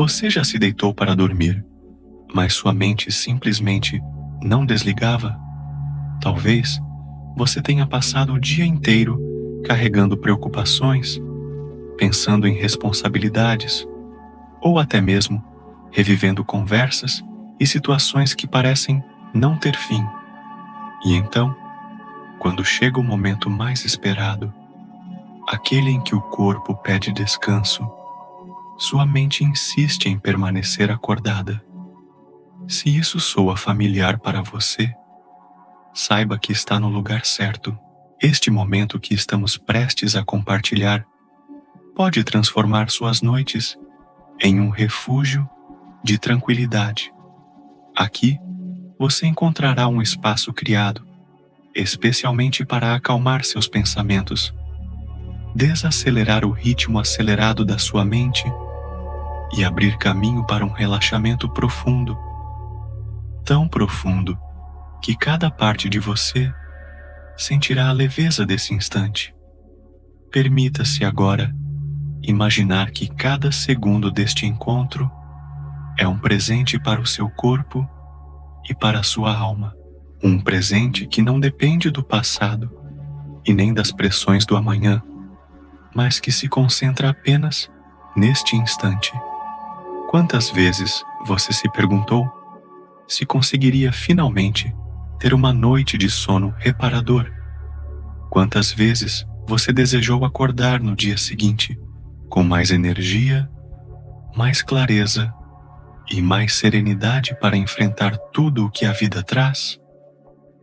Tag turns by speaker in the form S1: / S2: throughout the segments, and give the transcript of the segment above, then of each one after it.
S1: Você já se deitou para dormir, mas sua mente simplesmente não desligava? Talvez você tenha passado o dia inteiro carregando preocupações, pensando em responsabilidades, ou até mesmo revivendo conversas e situações que parecem não ter fim. E então, quando chega o momento mais esperado, aquele em que o corpo pede descanso, sua mente insiste em permanecer acordada. Se isso soa familiar para você, saiba que está no lugar certo. Este momento que estamos prestes a compartilhar pode transformar suas noites em um refúgio de tranquilidade. Aqui, você encontrará um espaço criado especialmente para acalmar seus pensamentos, desacelerar o ritmo acelerado da sua mente e abrir caminho para um relaxamento profundo, tão profundo que cada parte de você sentirá a leveza desse instante. Permita-se agora imaginar que cada segundo deste encontro é um presente para o seu corpo e para a sua alma. Um presente que não depende do passado e nem das pressões do amanhã, mas que se concentra apenas neste instante. Quantas vezes você se perguntou se conseguiria finalmente ter uma noite de sono reparador? Quantas vezes você desejou acordar no dia seguinte com mais energia, mais clareza e mais serenidade para enfrentar tudo o que a vida traz?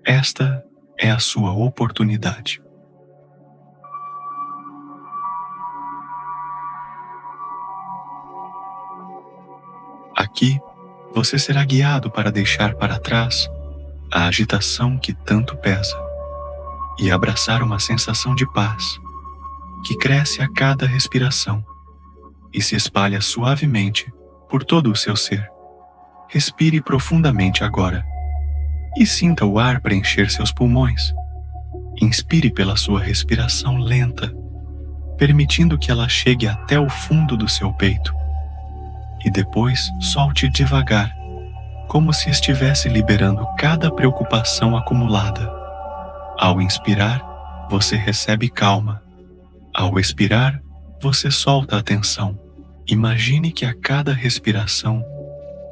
S1: Esta é a sua oportunidade. Aqui, você será guiado para deixar para trás a agitação que tanto pesa e abraçar uma sensação de paz que cresce a cada respiração e se espalha suavemente por todo o seu ser. Respire profundamente agora e sinta o ar preencher seus pulmões. Inspire pela sua respiração lenta, permitindo que ela chegue até o fundo do seu peito. E depois solte devagar, como se estivesse liberando cada preocupação acumulada. Ao inspirar, você recebe calma. Ao expirar, você solta a tensão. Imagine que a cada respiração,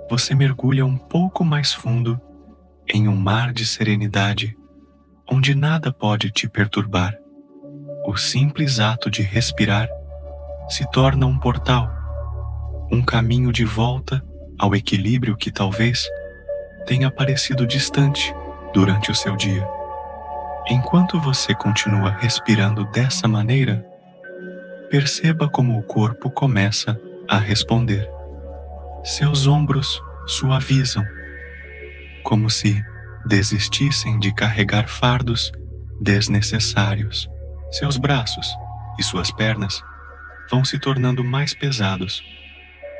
S1: você mergulha um pouco mais fundo em um mar de serenidade, onde nada pode te perturbar. O simples ato de respirar se torna um portal, um caminho de volta ao equilíbrio que talvez tenha parecido distante durante o seu dia. Enquanto você continua respirando dessa maneira, perceba como o corpo começa a responder. Seus ombros suavizam, como se desistissem de carregar fardos desnecessários. Seus braços e suas pernas vão se tornando mais pesados,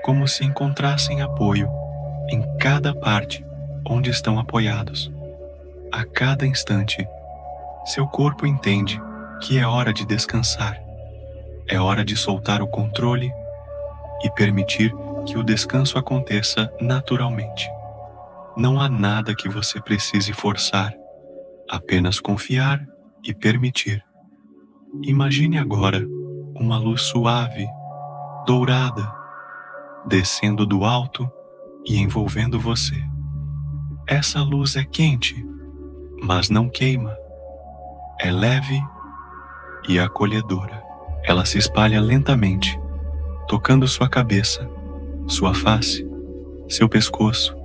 S1: como se encontrassem apoio em cada parte onde estão apoiados. A cada instante, seu corpo entende que é hora de descansar. É hora de soltar o controle e permitir que o descanso aconteça naturalmente. Não há nada que você precise forçar, apenas confiar e permitir. Imagine agora uma luz suave, dourada, descendo do alto e envolvendo você. Essa luz é quente, mas não queima. É leve e acolhedora. Ela se espalha lentamente, tocando sua cabeça, sua face, seu pescoço,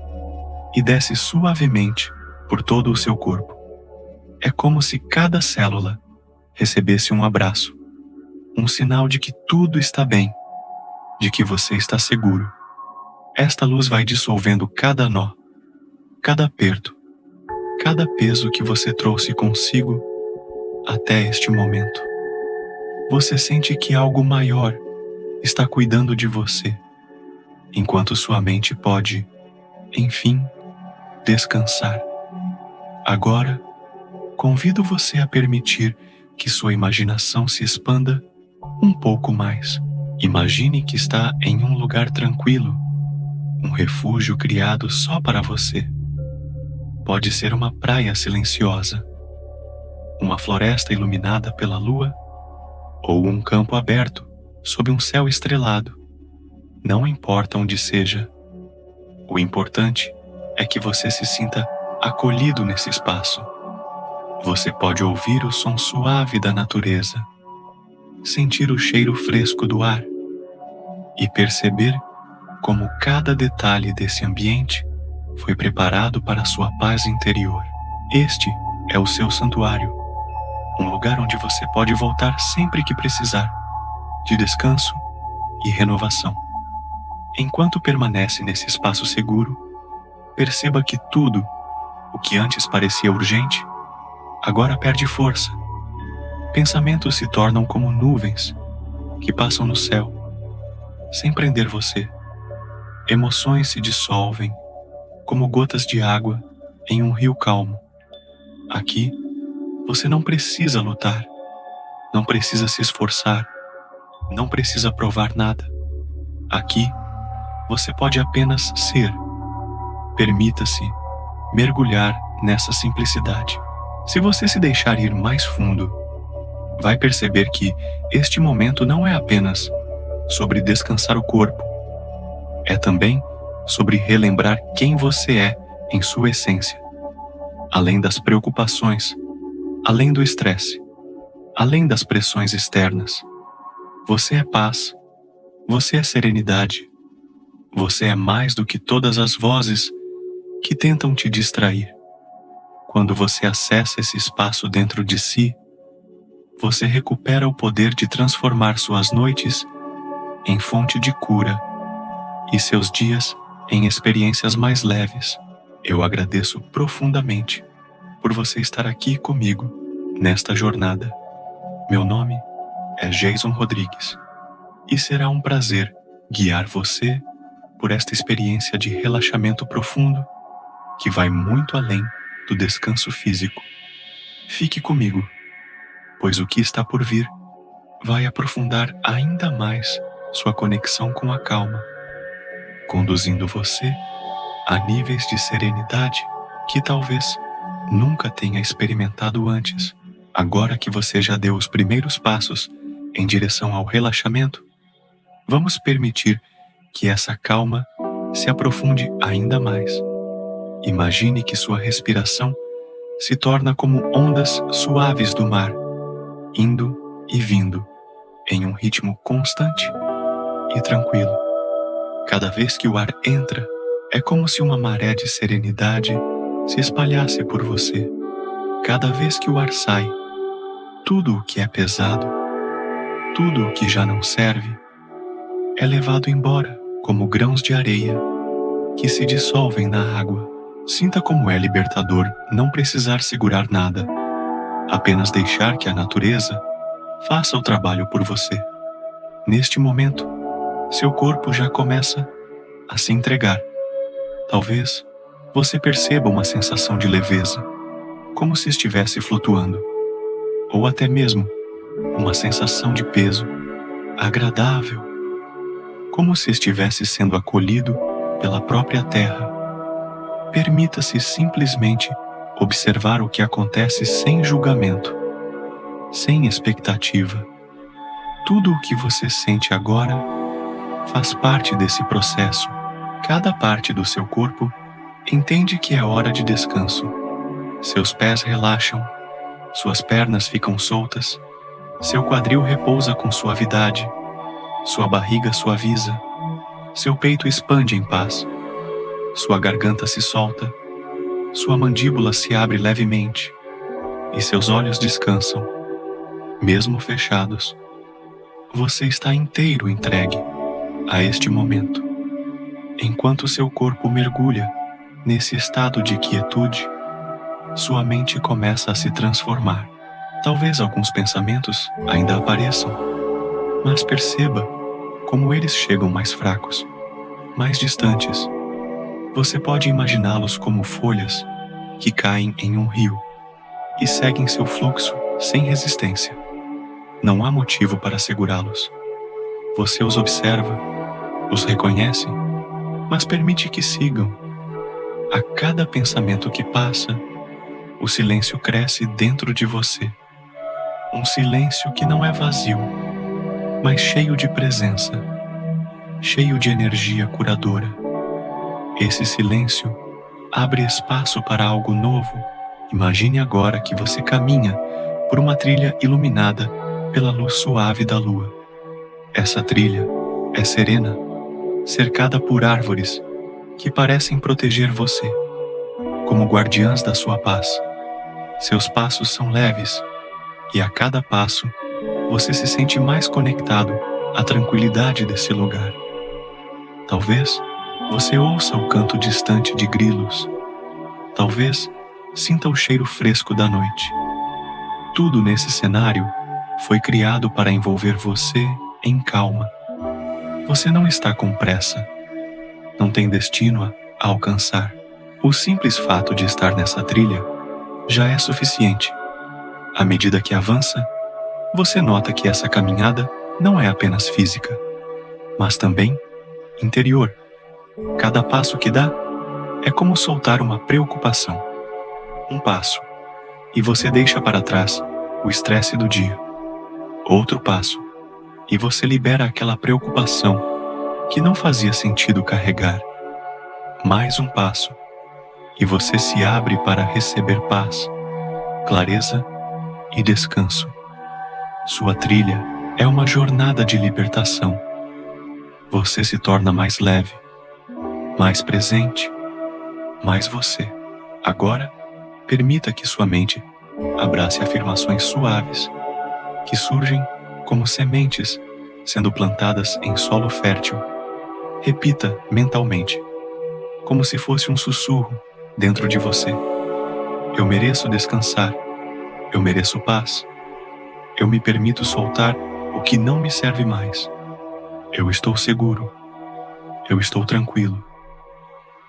S1: e desce suavemente por todo o seu corpo. É como se cada célula recebesse um abraço, um sinal de que tudo está bem, de que você está seguro. Esta luz vai dissolvendo cada nó, cada aperto, cada peso que você trouxe consigo até este momento. Você sente que algo maior está cuidando de você, enquanto sua mente pode, enfim, descansar. Agora, convido você a permitir que sua imaginação se expanda um pouco mais. Imagine que está em um lugar tranquilo, um refúgio criado só para você. Pode ser uma praia silenciosa, uma floresta iluminada pela lua ou um campo aberto sob um céu estrelado. Não importa onde seja, o importante é que você se sinta acolhido nesse espaço. Você pode ouvir o som suave da natureza, sentir o cheiro fresco do ar e perceber como cada detalhe desse ambiente foi preparado para sua paz interior. Este é o seu santuário, um lugar onde você pode voltar sempre que precisar, de descanso e renovação. Enquanto permanece nesse espaço seguro, perceba que tudo o que antes parecia urgente, agora perde força. Pensamentos se tornam como nuvens que passam no céu, sem prender você. Emoções se dissolvem como gotas de água em um rio calmo. Aqui, você não precisa lutar, não precisa se esforçar, não precisa provar nada. Aqui, você pode apenas ser. Permita-se mergulhar nessa simplicidade. Se você se deixar ir mais fundo, vai perceber que este momento não é apenas sobre descansar o corpo, é também sobre relembrar quem você é em sua essência. Além das preocupações, além do estresse, além das pressões externas, você é paz, você é serenidade, você é mais do que todas as vozes que tentam te distrair. Quando você acessa esse espaço dentro de si, você recupera o poder de transformar suas noites em fonte de cura e seus dias em experiências mais leves. Eu agradeço profundamente por você estar aqui comigo nesta jornada. Meu nome é Jason Rodrigues e será um prazer guiar você por esta experiência de relaxamento profundo que vai muito além do descanso físico. Fique comigo, pois o que está por vir vai aprofundar ainda mais sua conexão com a calma, conduzindo você a níveis de serenidade que talvez nunca tenha experimentado antes. Agora que você já deu os primeiros passos em direção ao relaxamento, vamos permitir que essa calma se aprofunde ainda mais. Imagine que sua respiração se torna como ondas suaves do mar, indo e vindo em um ritmo constante e tranquilo. Cada vez que o ar entra, é como se uma maré de serenidade se espalhasse por você. Cada vez que o ar sai, tudo o que é pesado, tudo o que já não serve, é levado embora como grãos de areia que se dissolvem na água. Sinta como é libertador não precisar segurar nada, apenas deixar que a natureza faça o trabalho por você. Neste momento, seu corpo já começa a se entregar. Talvez você perceba uma sensação de leveza, como se estivesse flutuando, ou até mesmo uma sensação de peso agradável, como se estivesse sendo acolhido pela própria terra. Permita-se simplesmente observar o que acontece sem julgamento, sem expectativa. Tudo o que você sente agora faz parte desse processo. Cada parte do seu corpo entende que é hora de descanso. Seus pés relaxam, suas pernas ficam soltas, seu quadril repousa com suavidade, sua barriga suaviza, seu peito expande em paz. Sua garganta se solta, sua mandíbula se abre levemente e seus olhos descansam, mesmo fechados. Você está inteiro entregue a este momento. Enquanto seu corpo mergulha nesse estado de quietude, sua mente começa a se transformar. Talvez alguns pensamentos ainda apareçam, mas perceba como eles chegam mais fracos, mais distantes. Você pode imaginá-los como folhas que caem em um rio e seguem seu fluxo sem resistência. Não há motivo para segurá-los. Você os observa, os reconhece mas permite que sigam. A cada pensamento que passa, o silêncio cresce dentro de você. Um silêncio que não é vazio, mas cheio de presença, cheio de energia curadora. Esse silêncio abre espaço para algo novo. Imagine agora que você caminha por uma trilha iluminada pela luz suave da lua. Essa trilha é serena, cercada por árvores que parecem proteger você, como guardiãs da sua paz. Seus passos são leves e a cada passo você se sente mais conectado à tranquilidade desse lugar. Talvez você ouça o canto distante de grilos. Talvez sinta o cheiro fresco da noite. Tudo nesse cenário foi criado para envolver você em calma. Você não está com pressa. Não tem destino a alcançar. O simples fato de estar nessa trilha já é suficiente. À medida que avança, você nota que essa caminhada não é apenas física, mas também interior. Cada passo que dá é como soltar uma preocupação. Um passo, e você deixa para trás o estresse do dia. Outro passo, e você libera aquela preocupação que não fazia sentido carregar. Mais um passo, e você se abre para receber paz, clareza e descanso. Sua trilha é uma jornada de libertação. Você se torna mais leve, mais presente, mais você. Agora, permita que sua mente abrace afirmações suaves que surgem como sementes sendo plantadas em solo fértil. Repita mentalmente, como se fosse um sussurro dentro de você. Eu mereço descansar. Eu mereço paz. Eu me permito soltar o que não me serve mais. Eu estou seguro. Eu estou tranquilo.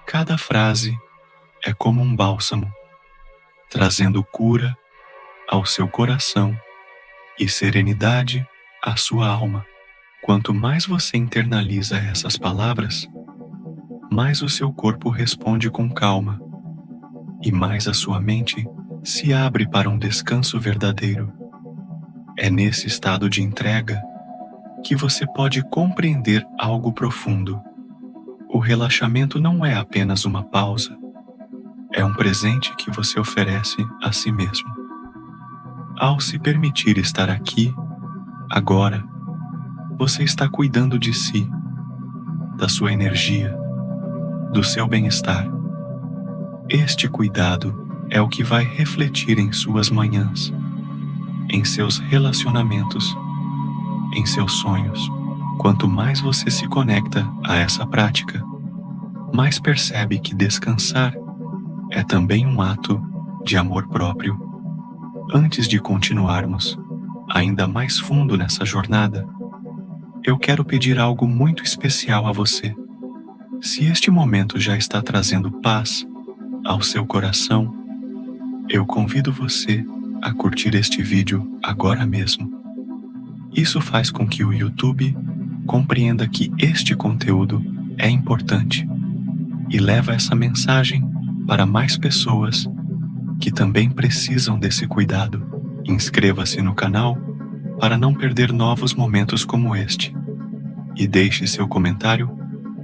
S1: Cada frase é como um bálsamo, trazendo cura ao seu coração e serenidade à sua alma. Quanto mais você internaliza essas palavras, mais o seu corpo responde com calma e mais a sua mente se abre para um descanso verdadeiro. É nesse estado de entrega que você pode compreender algo profundo. O relaxamento não é apenas uma pausa, é um presente que você oferece a si mesmo. Ao se permitir estar aqui, agora, você está cuidando de si, da sua energia, do seu bem-estar. Este cuidado é o que vai refletir em suas manhãs, em seus relacionamentos, em seus sonhos. Quanto mais você se conecta a essa prática, mais percebe que descansar é também um ato de amor próprio. Antes de continuarmos ainda mais fundo nessa jornada, eu quero pedir algo muito especial a você. Se este momento já está trazendo paz ao seu coração, eu convido você a curtir este vídeo agora mesmo. Isso faz com que o YouTube compreenda que este conteúdo é importante e leva essa mensagem para mais pessoas que também precisam desse cuidado. Inscreva-se no canal para não perder novos momentos como este e deixe seu comentário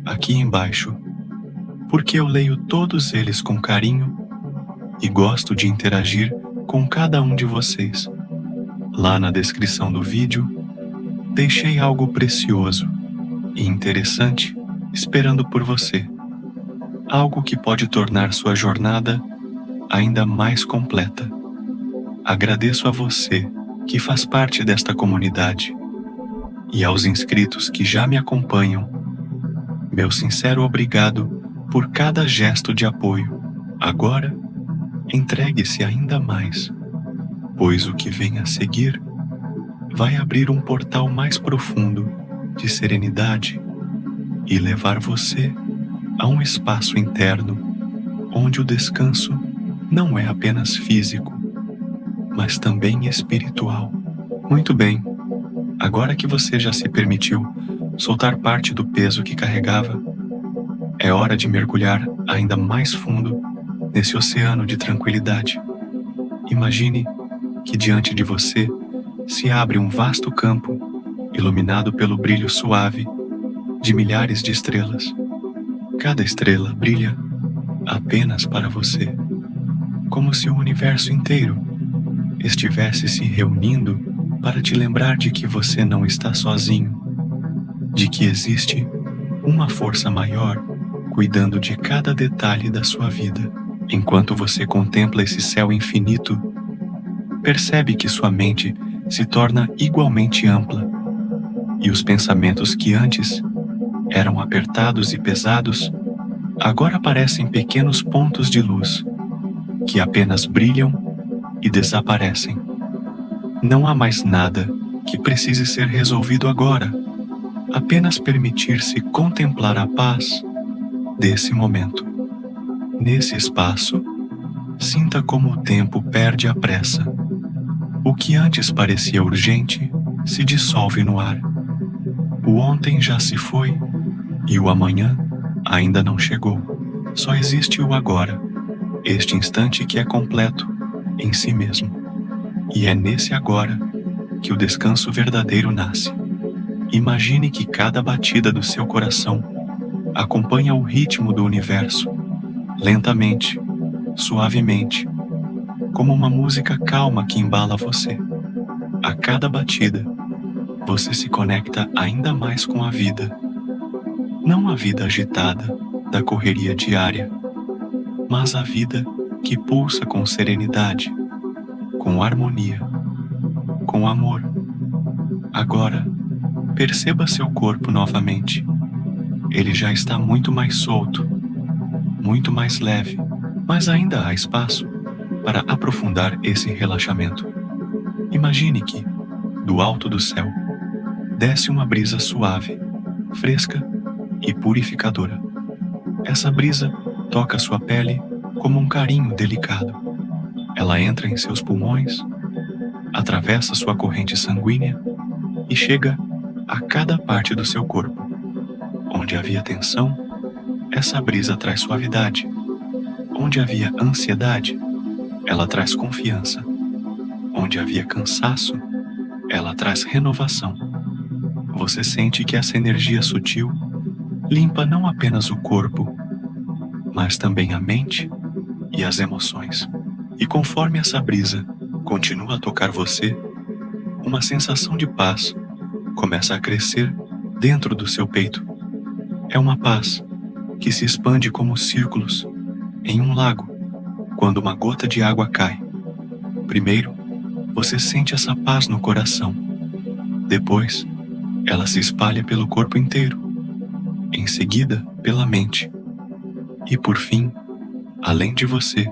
S1: aqui embaixo, porque eu leio todos eles com carinho e gosto de interagir com cada um de vocês. Lá na descrição do vídeo, deixei algo precioso e interessante esperando por você. Algo que pode tornar sua jornada ainda mais completa. Agradeço a você que faz parte desta comunidade e aos inscritos que já me acompanham. Meu sincero obrigado por cada gesto de apoio. Agora, entregue-se ainda mais, pois o que vem a seguir vai abrir um portal mais profundo de serenidade e levar você a um espaço interno onde o descanso não é apenas físico, mas também espiritual. Muito bem, agora que você já se permitiu soltar parte do peso que carregava, É hora de mergulhar ainda mais fundo nesse oceano de tranquilidade. Imagine que diante de você se abre um vasto campo iluminado pelo brilho suave de milhares de estrelas. Cada estrela brilha apenas para você, como se o universo inteiro estivesse se reunindo para te lembrar de que você não está sozinho, de que existe uma força maior cuidando de cada detalhe da sua vida. Enquanto você contempla esse céu infinito, percebe que sua mente se torna igualmente ampla e os pensamentos que antes eram apertados e pesados agora parecem pequenos pontos de luz que apenas brilham e desaparecem. Não há mais nada que precise ser resolvido agora, apenas permitir-se contemplar a paz desse momento. Nesse espaço, sinta como o tempo perde a pressa. O que antes parecia urgente se dissolve no ar. O ontem já se foi e o amanhã ainda não chegou. Só existe o agora, este instante que é completo em si mesmo. E é nesse agora que o descanso verdadeiro nasce. Imagine que cada batida do seu coração acompanha o ritmo do universo, lentamente, suavemente, como uma música calma que embala você. A cada batida, você se conecta ainda mais com a vida. Não a vida agitada da correria diária, mas a vida que pulsa com serenidade, com harmonia, com amor. Agora, perceba seu corpo novamente. Ele já está muito mais solto, muito mais leve, mas ainda há espaço para aprofundar esse relaxamento. Imagine que, do alto do céu, desce uma brisa suave, fresca e purificadora. Essa brisa toca sua pele como um carinho delicado. Ela entra em seus pulmões, atravessa sua corrente sanguínea e chega a cada parte do seu corpo. Onde havia tensão, essa brisa traz suavidade. Onde havia ansiedade, ela traz confiança. Onde havia cansaço, ela traz renovação. Você sente que essa energia sutil limpa não apenas o corpo, mas também a mente e as emoções. E conforme essa brisa continua a tocar você, uma sensação de paz começa a crescer dentro do seu peito. É uma paz que se expande como círculos em um lago quando uma gota de água cai. Primeiro, você sente essa paz no coração. Depois, ela se espalha pelo corpo inteiro. Em seguida, pela mente. E por fim, além de você,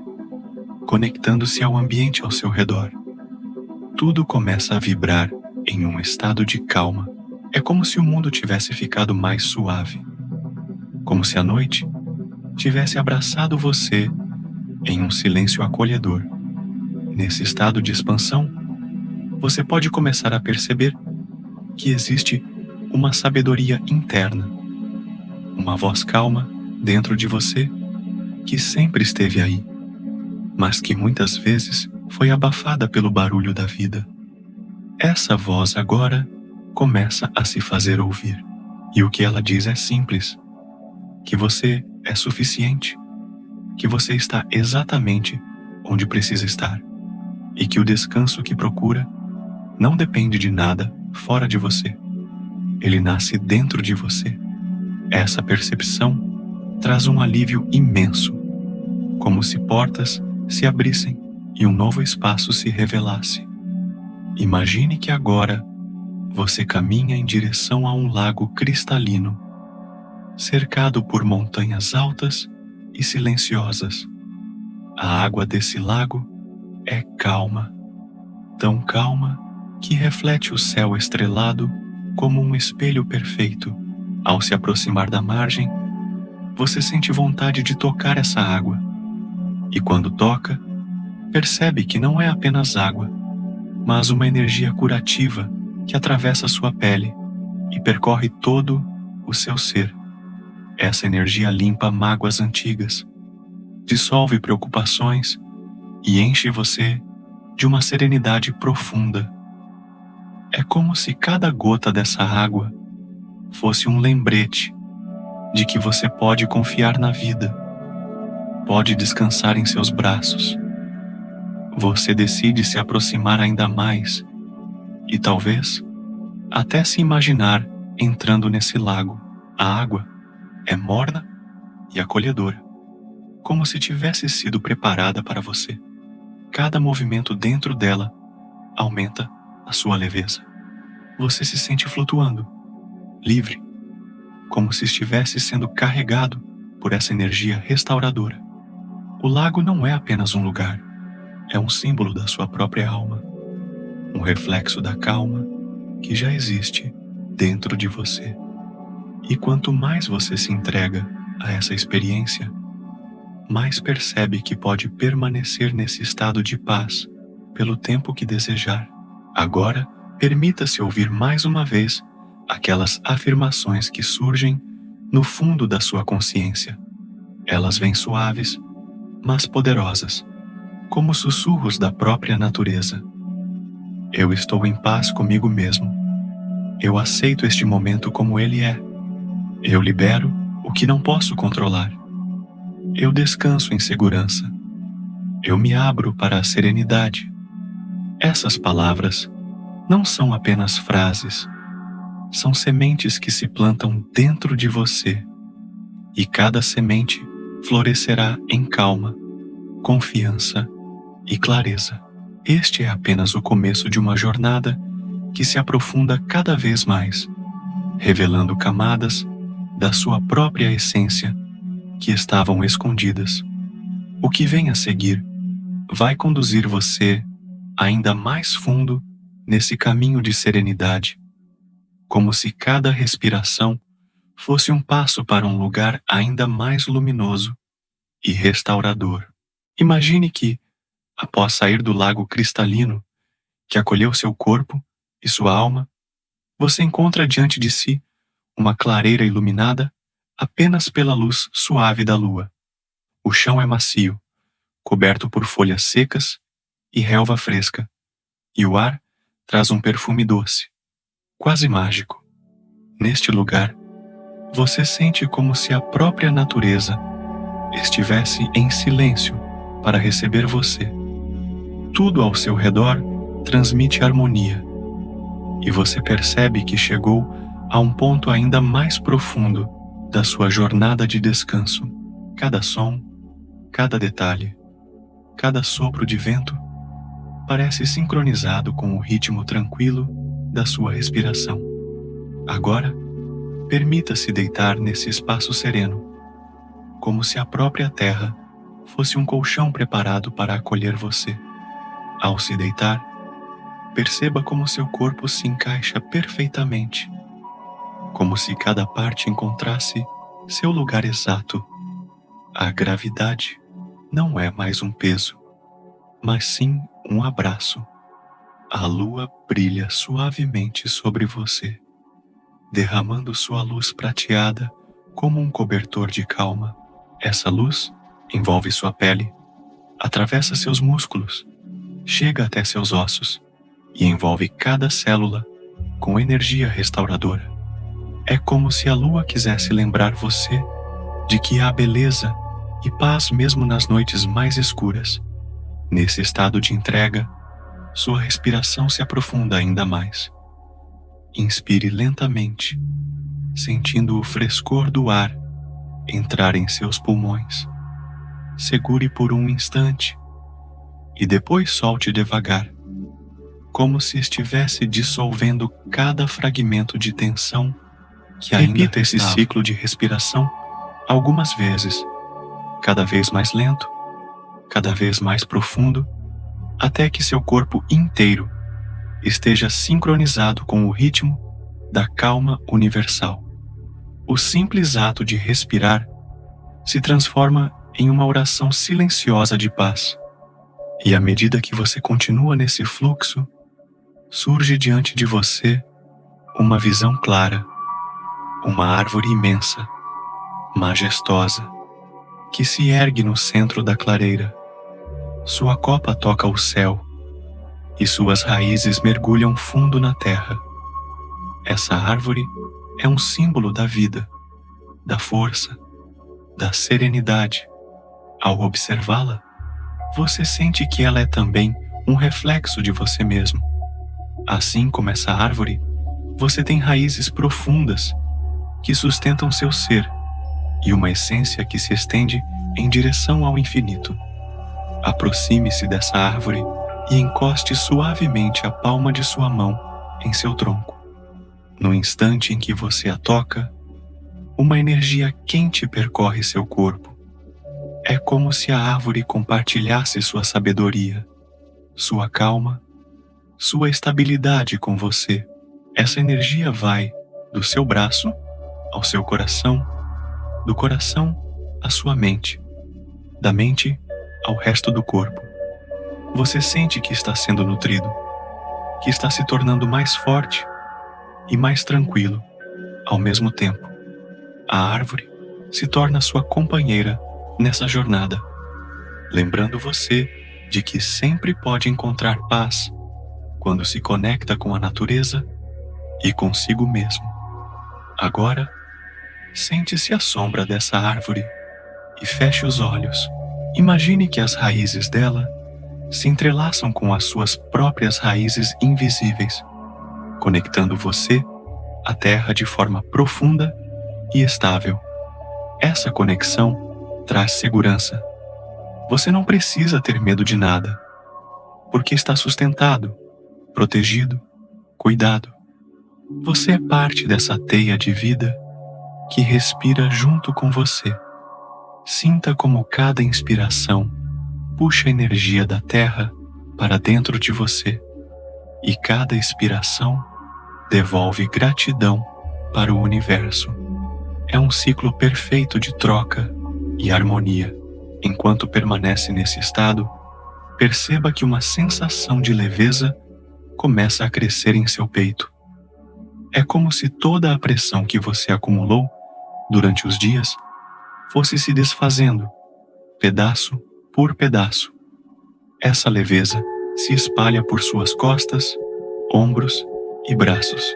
S1: conectando-se ao ambiente ao seu redor. Tudo começa a vibrar em um estado de calma. É como se o mundo tivesse ficado mais suave. Como se a noite tivesse abraçado você em um silêncio acolhedor. Nesse estado de expansão, você pode começar a perceber que existe uma sabedoria interna, uma voz calma dentro de você que sempre esteve aí, mas que muitas vezes foi abafada pelo barulho da vida. Essa voz agora começa a se fazer ouvir, e o que ela diz é simples: que você é suficiente, que você está exatamente onde precisa estar, e que o descanso que procura não depende de nada fora de você. Ele nasce dentro de você. Essa percepção traz um alívio imenso, como se portas se abrissem e um novo espaço se revelasse. Imagine que agora você caminha em direção a um lago cristalino, cercado por montanhas altas e silenciosas. A água desse lago é calma, tão calma que reflete o céu estrelado como um espelho perfeito. Ao se aproximar da margem, você sente vontade de tocar essa água. E quando toca, percebe que não é apenas água, mas uma energia curativa que atravessa sua pele e percorre todo o seu ser. Essa energia limpa mágoas antigas, dissolve preocupações e enche você de uma serenidade profunda. É como se cada gota dessa água fosse um lembrete de que você pode confiar na vida, pode descansar em seus braços. Você decide se aproximar ainda mais e talvez até se imaginar entrando nesse lago. A água é morna e acolhedora, como se tivesse sido preparada para você. Cada movimento dentro dela aumenta a sua leveza. Você se sente flutuando, livre, como se estivesse sendo carregado por essa energia restauradora. O lago não é apenas um lugar, é um símbolo da sua própria alma, um reflexo da calma que já existe dentro de você. E quanto mais você se entrega a essa experiência, mais percebe que pode permanecer nesse estado de paz pelo tempo que desejar. Agora, permita-se ouvir mais uma vez aquelas afirmações que surgem no fundo da sua consciência. Elas vêm suaves, mas poderosas, como sussurros da própria natureza. Eu estou em paz comigo mesmo. Eu aceito este momento como ele é. Eu libero o que não posso controlar. Eu descanso em segurança. Eu me abro para a serenidade. Essas palavras não são apenas frases, são sementes que se plantam dentro de você, e cada semente florescerá em calma, confiança e clareza. Este é apenas o começo de uma jornada que se aprofunda cada vez mais, revelando camadas da sua própria essência que estavam escondidas. O que vem a seguir vai conduzir você ainda mais fundo nesse caminho de serenidade, como se cada respiração fosse um passo para um lugar ainda mais luminoso e restaurador. Imagine que, após sair do lago cristalino que acolheu seu corpo e sua alma, você encontra diante de si uma clareira iluminada apenas pela luz suave da lua. O chão é macio, coberto por folhas secas e relva fresca, e o ar traz um perfume doce, quase mágico. Neste lugar, você sente como se a própria natureza estivesse em silêncio para receber você. Tudo ao seu redor transmite harmonia, e você percebe que chegou a um ponto ainda mais profundo da sua jornada de descanso. Cada som, cada detalhe, cada sopro de vento parece sincronizado com o ritmo tranquilo da sua respiração. Agora, permita-se deitar nesse espaço sereno, como se a própria terra fosse um colchão preparado para acolher você. Ao se deitar, perceba como seu corpo se encaixa perfeitamente, como se cada parte encontrasse seu lugar exato. A gravidade não é mais um peso, mas sim um abraço. A lua brilha suavemente sobre você, derramando sua luz prateada como um cobertor de calma. Essa luz envolve sua pele, atravessa seus músculos, chega até seus ossos e envolve cada célula com energia restauradora. É como se a lua quisesse lembrar você de que há beleza e paz mesmo nas noites mais escuras. Nesse estado de entrega, sua respiração se aprofunda ainda mais. Inspire lentamente, sentindo o frescor do ar entrar em seus pulmões. Segure por um instante e depois solte devagar, como se estivesse dissolvendo cada fragmento de tensão que ainda repita esse ciclo de respiração algumas vezes, cada vez mais lento, cada vez mais profundo, até que seu corpo inteiro esteja sincronizado com o ritmo da calma universal. O simples ato de respirar se transforma em uma oração silenciosa de paz, e à medida que você continua nesse fluxo, surge diante de você uma visão clara, uma árvore imensa, majestosa, que se ergue no centro da clareira. Sua copa toca o céu e suas raízes mergulham fundo na terra. Essa árvore é um símbolo da vida, da força, da serenidade. Ao observá-la, você sente que ela é também um reflexo de você mesmo. Assim como essa árvore, você tem raízes profundas que sustentam seu ser e uma essência que se estende em direção ao infinito. Aproxime-se dessa árvore e encoste suavemente a palma de sua mão em seu tronco. No instante em que você a toca, uma energia quente percorre seu corpo. É como se a árvore compartilhasse sua sabedoria, sua calma, sua estabilidade com você. Essa energia vai do seu braço ao seu coração, do coração à sua mente, da mente ao resto do corpo. Você sente que está sendo nutrido, que está se tornando mais forte e mais tranquilo ao mesmo tempo. A árvore se torna sua companheira nessa jornada, lembrando você de que sempre pode encontrar paz quando se conecta com a natureza e consigo mesmo. Agora, sente-se à sombra dessa árvore e feche os olhos. Imagine que as raízes dela se entrelaçam com as suas próprias raízes invisíveis, conectando você à terra de forma profunda e estável. Essa conexão traz segurança. Você não precisa ter medo de nada, porque está sustentado, protegido, cuidado. Você é parte dessa teia de vida que respira junto com você. Sinta como cada inspiração puxa a energia da terra para dentro de você e cada expiração devolve gratidão para o universo. É um ciclo perfeito de troca e harmonia. Enquanto permanece nesse estado, perceba que uma sensação de leveza começa a crescer em seu peito. É como se toda a pressão que você acumulou durante os dias fosse se desfazendo, pedaço por pedaço. Essa leveza se espalha por suas costas, ombros e braços.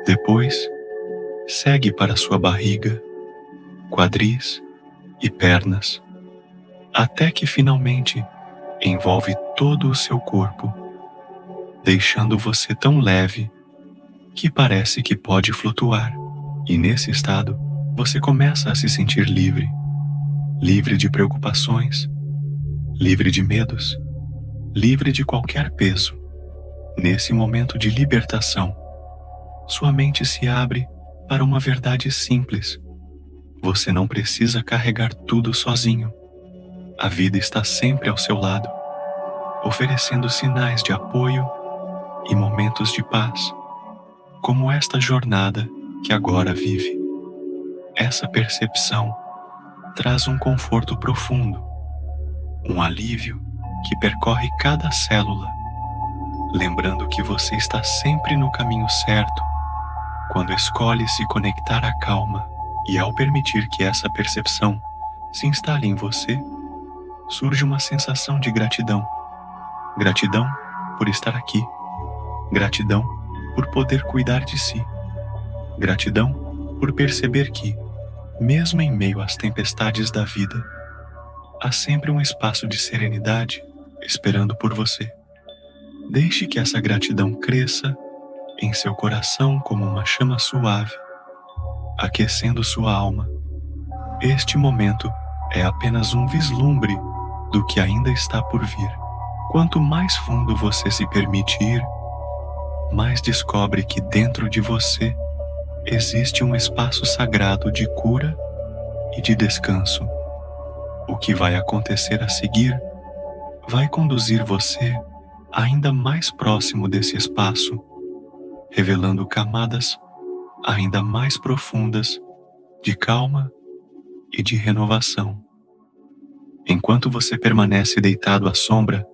S1: Depois, segue para sua barriga, quadris e pernas, até que finalmente envolve todo o seu corpo, deixando você tão leve que parece que pode flutuar. E nesse estado, você começa a se sentir livre, livre de preocupações, livre de medos, livre de qualquer peso. Nesse momento de libertação, sua mente se abre para uma verdade simples. Você não precisa carregar tudo sozinho. A vida está sempre ao seu lado, oferecendo sinais de apoio e momentos de paz, como esta jornada que agora vive. Essa percepção traz um conforto profundo, um alívio que percorre cada célula, lembrando que você está sempre no caminho certo quando escolhe se conectar à calma. E ao permitir que essa percepção se instale em você, surge uma sensação de gratidão. Gratidão por estar aqui. Gratidão por poder cuidar de si. Gratidão por perceber que, mesmo em meio às tempestades da vida, há sempre um espaço de serenidade esperando por você. Deixe que essa gratidão cresça em seu coração como uma chama suave, aquecendo sua alma. Este momento é apenas um vislumbre do que ainda está por vir. Quanto mais fundo você se permite ir, mais descobre que dentro de você existe um espaço sagrado de cura e de descanso. O que vai acontecer a seguir vai conduzir você ainda mais próximo desse espaço, revelando camadas ainda mais profundas de calma e de renovação. Enquanto você permanece deitado à sombra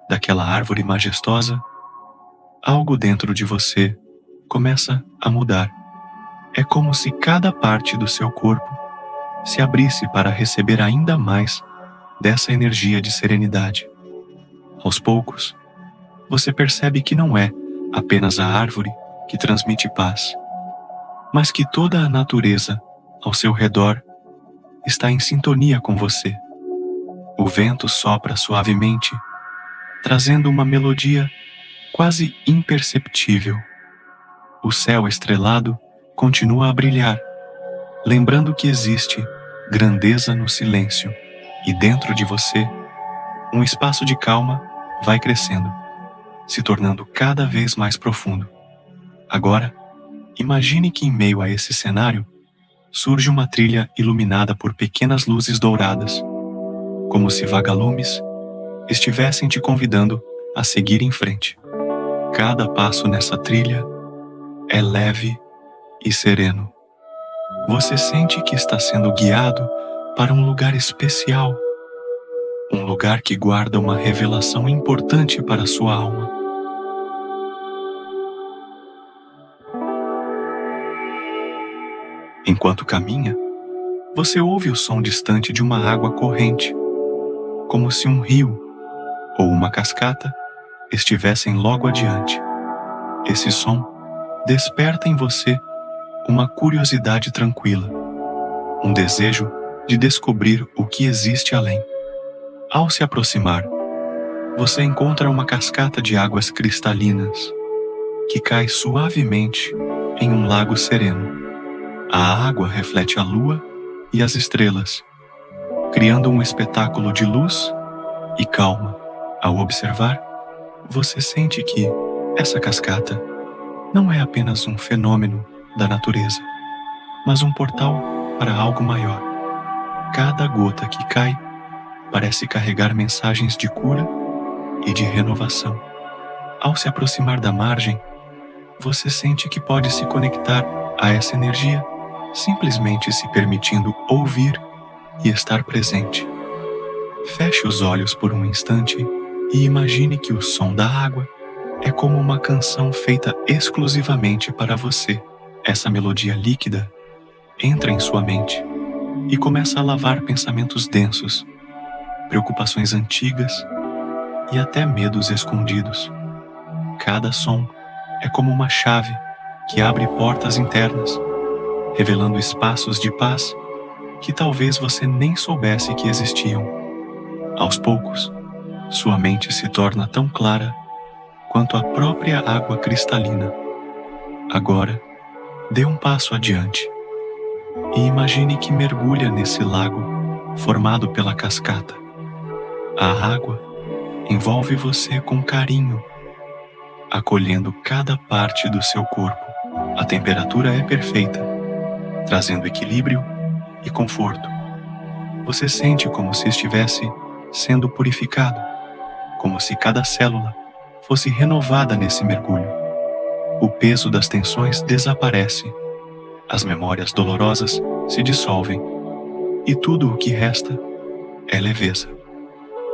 S1: daquela árvore majestosa, algo dentro de você começa a mudar. É como se cada parte do seu corpo se abrisse para receber ainda mais dessa energia de serenidade. Aos poucos, você percebe que não é apenas a árvore que transmite paz, mas que toda a natureza ao seu redor está em sintonia com você. O vento sopra suavemente, trazendo uma melodia quase imperceptível. O céu estrelado continua a brilhar, lembrando que existe grandeza no silêncio, e dentro de você, um espaço de calma vai crescendo, se tornando cada vez mais profundo. Agora, imagine que em meio a esse cenário surge uma trilha iluminada por pequenas luzes douradas, como se vagalumes estivessem te convidando a seguir em frente. Cada passo nessa trilha é leve e sereno. Você sente que está sendo guiado para um lugar especial, um lugar que guarda uma revelação importante para a sua alma. Enquanto caminha, você ouve o som distante de uma água corrente, como se um rio ou uma cascata estivessem logo adiante. Esse som desperta em você uma curiosidade tranquila, um desejo de descobrir o que existe além. Ao se aproximar, você encontra uma cascata de águas cristalinas que cai suavemente em um lago sereno. A água reflete a lua e as estrelas, criando um espetáculo de luz e calma. Ao observar, você sente que essa cascata não é apenas um fenômeno da natureza, mas um portal para algo maior. Cada gota que cai parece carregar mensagens de cura e de renovação. Ao se aproximar da margem, você sente que pode se conectar a essa energia, simplesmente se permitindo ouvir e estar presente. Feche os olhos por um instante e imagine que o som da água é como uma canção feita exclusivamente para você. Essa melodia líquida entra em sua mente e começa a lavar pensamentos densos, preocupações antigas e até medos escondidos. Cada som é como uma chave que abre portas internas, revelando espaços de paz que talvez você nem soubesse que existiam. Aos poucos, sua mente se torna tão clara quanto a própria água cristalina. Agora, dê um passo adiante e imagine que mergulha nesse lago formado pela cascata. A água envolve você com carinho, acolhendo cada parte do seu corpo. A temperatura é perfeita, trazendo equilíbrio e conforto. Você sente como se estivesse sendo purificado, como se cada célula fosse renovada nesse mergulho. O peso das tensões desaparece, as memórias dolorosas se dissolvem, e tudo o que resta é leveza.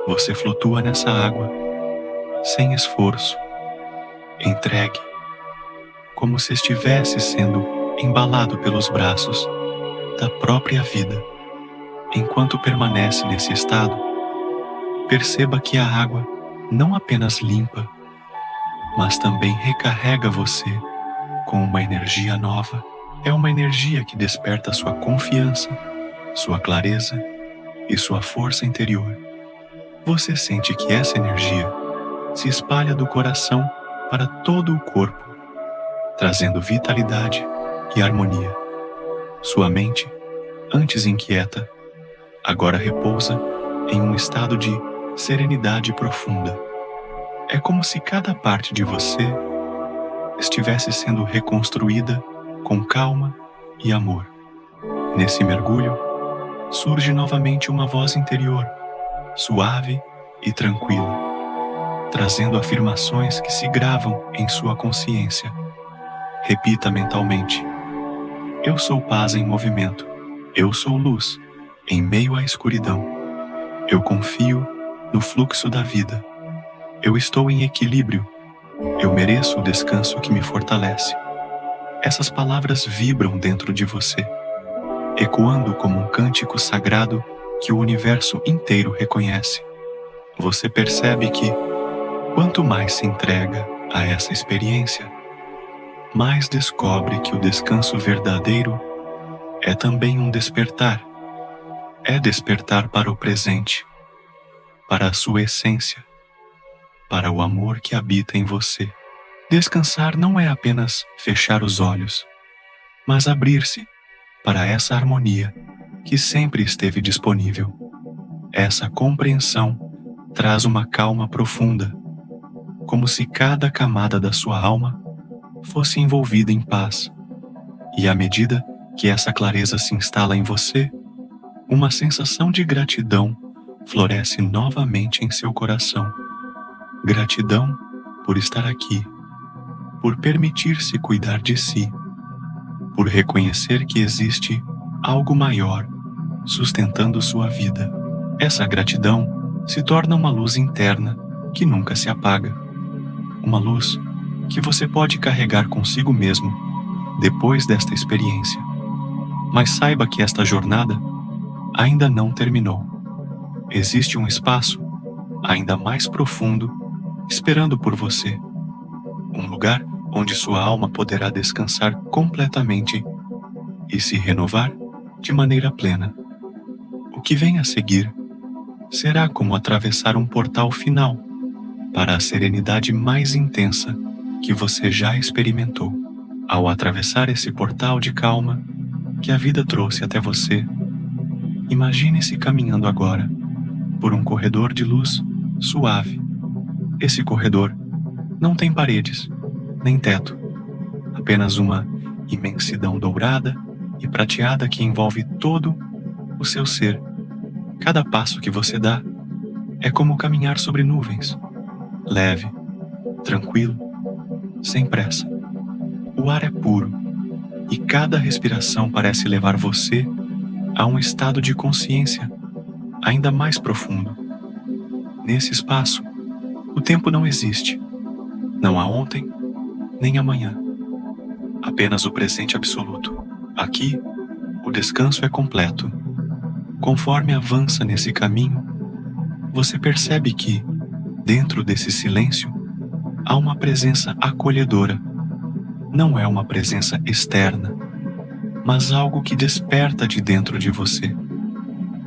S1: Você flutua nessa água, sem esforço, entregue, como se estivesse sendo embalado pelos braços da própria vida. Enquanto permanece nesse estado, perceba que a água não apenas limpa, mas também recarrega você com uma energia nova. É uma energia que desperta sua confiança, sua clareza e sua força interior. Você sente que essa energia se espalha do coração para todo o corpo, trazendo vitalidade e harmonia. Sua mente, antes inquieta, agora repousa em um estado de serenidade profunda. É como se cada parte de você estivesse sendo reconstruída com calma e amor. Nesse mergulho, surge novamente uma voz interior, suave e tranquila, trazendo afirmações que se gravam em sua consciência. Repita mentalmente: eu sou paz em movimento. Eu sou luz em meio à escuridão. Eu confio no fluxo da vida. Eu estou em equilíbrio. Eu mereço o descanso que me fortalece. Essas palavras vibram dentro de você, ecoando como um cântico sagrado que o universo inteiro reconhece. Você percebe que, quanto mais se entrega a essa experiência, mais descobre que o descanso verdadeiro é também um despertar. É despertar para o presente, para a sua essência, para o amor que habita em você. Descansar não é apenas fechar os olhos, mas abrir-se para essa harmonia que sempre esteve disponível. Essa compreensão traz uma calma profunda, como se cada camada da sua alma fosse envolvida em paz. E à medida que essa clareza se instala em você, uma sensação de gratidão floresce novamente em seu coração. Gratidão por estar aqui, por permitir-se cuidar de si, por reconhecer que existe algo maior sustentando sua vida. Essa gratidão se torna uma luz interna que nunca se apaga. Uma luz que você pode carregar consigo mesmo depois desta experiência. Mas saiba que esta jornada ainda não terminou. Existe um espaço ainda mais profundo esperando por você. Um lugar onde sua alma poderá descansar completamente e se renovar de maneira plena. O que vem a seguir será como atravessar um portal final para a serenidade mais intensa que você já experimentou. Ao atravessar esse portal de calma que a vida trouxe até você, imagine-se caminhando agora por um corredor de luz suave. Esse corredor não tem paredes, nem teto, apenas uma imensidão dourada e prateada que envolve todo o seu ser. Cada passo que você dá é como caminhar sobre nuvens, leve, tranquilo, sem pressa. O ar é puro e cada respiração parece levar você a um estado de consciência ainda mais profundo. Nesse espaço, o tempo não existe. Não há ontem, nem amanhã. Apenas o presente absoluto. Aqui, o descanso é completo. Conforme avança nesse caminho, você percebe que, dentro desse silêncio, há uma presença acolhedora. Não é uma presença externa, mas algo que desperta de dentro de você.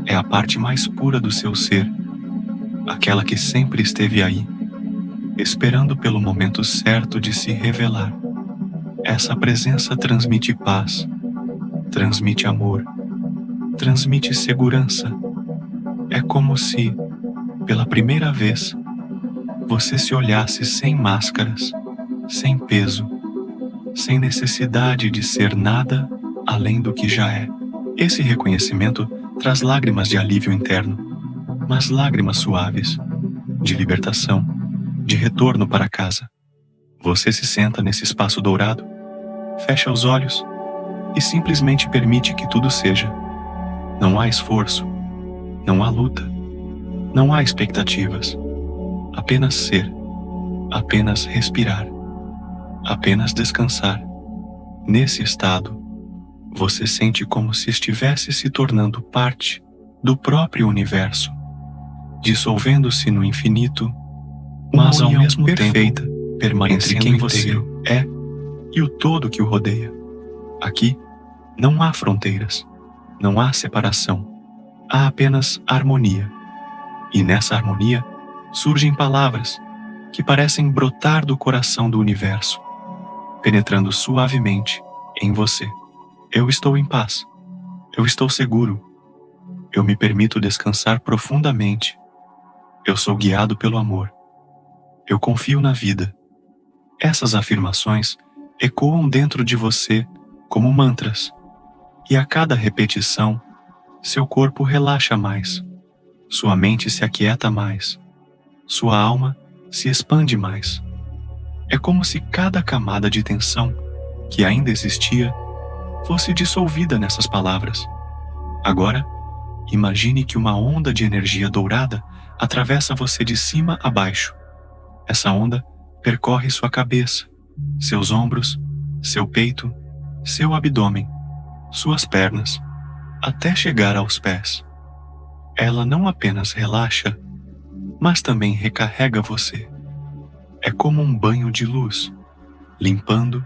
S1: É a parte mais pura do seu ser, aquela que sempre esteve aí, esperando pelo momento certo de se revelar. Essa presença transmite paz, transmite amor, transmite segurança. É como se, pela primeira vez, você se olhasse sem máscaras, sem peso, sem necessidade de ser nada além do que já é. Esse reconhecimento traz lágrimas de alívio interno, mas lágrimas suaves, de libertação, de retorno para casa. Você se senta nesse espaço dourado, fecha os olhos e simplesmente permite que tudo seja. Não há esforço, não há luta, não há expectativas. Apenas ser, apenas respirar, apenas descansar. Nesse estado, você sente como se estivesse se tornando parte do próprio universo, dissolvendo-se no infinito, mas ao mesmo tempo permanecendo quem você é e o todo que o rodeia. Aqui não há fronteiras, não há separação, há apenas harmonia. E nessa harmonia surgem palavras que parecem brotar do coração do universo, penetrando suavemente em você. Eu estou em paz, eu estou seguro, eu me permito descansar profundamente, eu sou guiado pelo amor, eu confio na vida. Essas afirmações ecoam dentro de você como mantras, e a cada repetição, seu corpo relaxa mais, sua mente se aquieta mais, sua alma se expande mais. É como se cada camada de tensão que ainda existia fosse dissolvida nessas palavras. Agora, imagine que uma onda de energia dourada atravessa você de cima a baixo. Essa onda percorre sua cabeça, seus ombros, seu peito, seu abdômen, suas pernas, até chegar aos pés. Ela não apenas relaxa, mas também recarrega você. É como um banho de luz, limpando,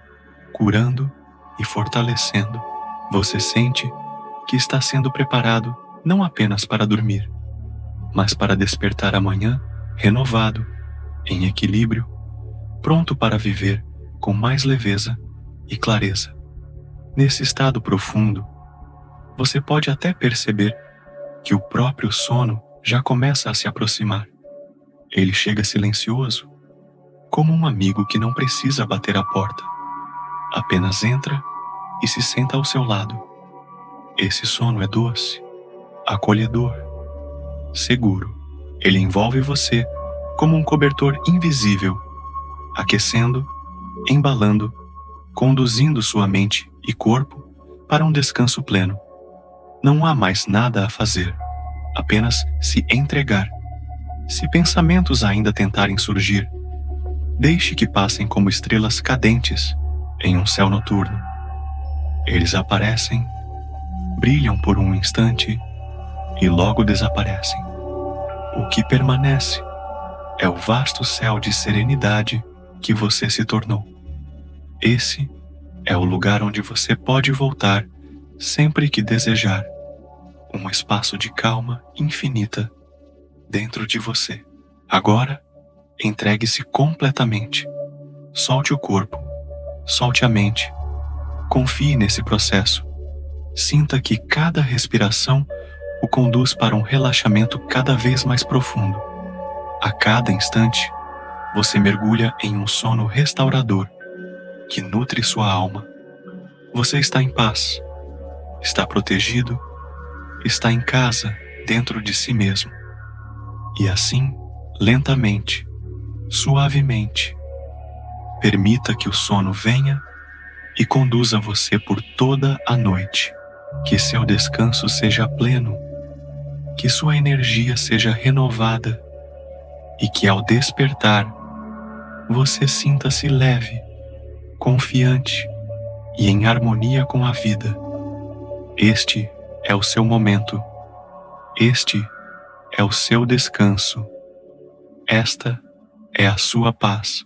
S1: curando e fortalecendo. Você sente que está sendo preparado não apenas para dormir, mas para despertar amanhã renovado, em equilíbrio, pronto para viver com mais leveza e clareza. Nesse estado profundo, você pode até perceber que o próprio sono já começa a se aproximar. Ele chega silencioso, como um amigo que não precisa bater a porta, apenas entra e se senta ao seu lado. Esse sono é doce, acolhedor, seguro. Ele envolve você como um cobertor invisível, aquecendo, embalando, conduzindo sua mente e corpo para um descanso pleno. Não há mais nada a fazer, apenas se entregar. Se pensamentos ainda tentarem surgir, deixe que passem como estrelas cadentes em um céu noturno. Eles aparecem, brilham por um instante e logo desaparecem. O que permanece é o vasto céu de serenidade que você se tornou. Esse é o lugar onde você pode voltar sempre que desejar. Um espaço de calma infinita dentro de você. Agora, entregue-se completamente. Solte o corpo, solte a mente. Confie nesse processo. Sinta que cada respiração o conduz para um relaxamento cada vez mais profundo. A cada instante, você mergulha em um sono restaurador que nutre sua alma. Você está em paz, está protegido, está em casa dentro de si mesmo. E assim, lentamente, suavemente, permita que o sono venha e conduza você por toda a noite. Que seu descanso seja pleno, que sua energia seja renovada e que ao despertar, você sinta-se leve, confiante e em harmonia com a vida. Este é o seu momento. Este é o seu descanso. Esta é a sua paz.